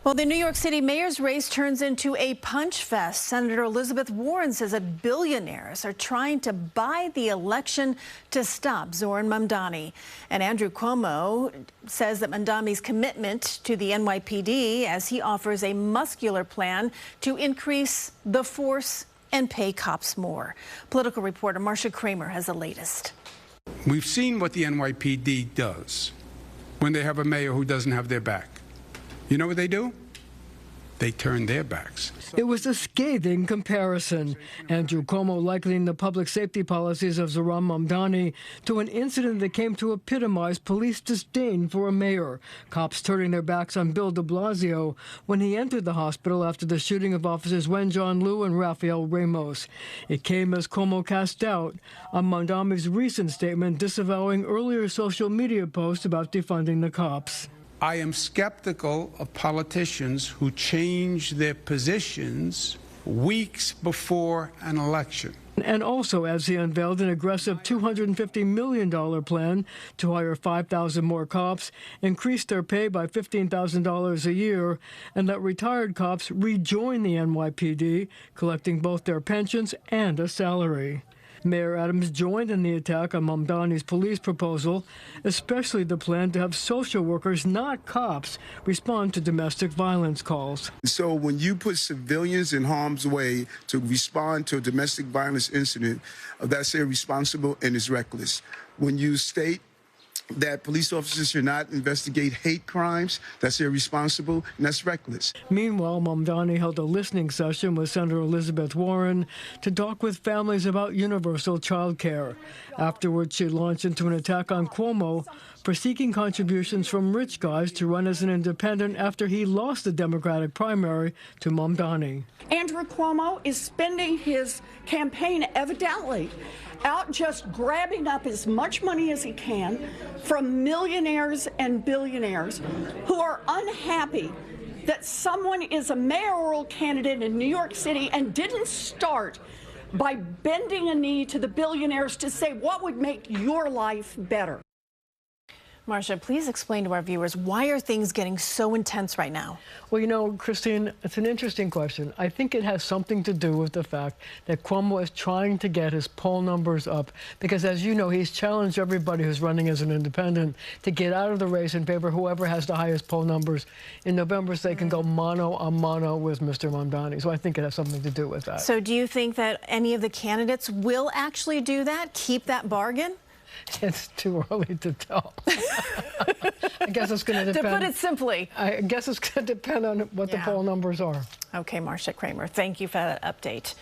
Well, the New York City mayor's race turns into a punch fest. Senator Elizabeth Warren says that billionaires are trying to buy the election to stop Zohran Mamdani. And Andrew Cuomo says that Mamdani's commitment to the NYPD as he offers a muscular plan to increase the force and pay cops more. Political reporter Marcia Kramer has the latest. We've seen what the NYPD does when they have a mayor who doesn't have their back. You know what they do? They turn their backs. It was a scathing comparison. Andrew Cuomo likening the public safety policies of Zohran Mamdani to an incident that came to epitomize police disdain for a mayor. Cops turning their backs on Bill de Blasio when he entered the hospital after the shooting of officers Wen-John Liu and Rafael Ramos. It came as Cuomo cast doubt on Mamdani's recent statement disavowing earlier social media posts about defunding the cops. I am skeptical of politicians who change their positions weeks before an election. And also as he unveiled an aggressive $250 million plan to hire 5,000 more cops, increase their pay by $15,000 a year, and let retired cops rejoin the NYPD, collecting both their pensions and a salary. Mayor Adams joined in the attack on Mamdani's police proposal, especially the plan to have social workers, not cops, respond to domestic violence calls. So when you put civilians in harm's way to respond to a domestic violence incident, that's irresponsible and is reckless. When you state that police officers should not investigate hate crimes, that's irresponsible and that's reckless. Meanwhile, Mamdani held a listening session with Senator Elizabeth Warren to talk with families about universal child care. Afterwards, she launched into an attack on Cuomo for seeking contributions from rich guys to run as an independent after he lost the Democratic primary to Mamdani. Andrew Cuomo is spending his campaign evidently out just grabbing up as much money as he can from millionaires and billionaires who are unhappy that someone is a mayoral candidate in New York City and didn't start by bending a knee to the billionaires to say what would make your life better. Marcia, please explain to our viewers, why are things getting so intense right now? Well, you know, Christine, it's an interesting question. I think it has something to do with the fact that Cuomo is trying to get his poll numbers up because, as you know, he's challenged everybody who's running as an independent to get out of the race in favor of whoever has the highest poll numbers in November so they can go mano a mano with Mr. Mamdani. So I think it has something to do with that. So do you think that any of the candidates will actually do that, keep that bargain? It's too early to tell. I guess it's going to depend. To put it simply. I guess it's going to depend on what the poll numbers are. Okay, Marcia Kramer, thank you for that update.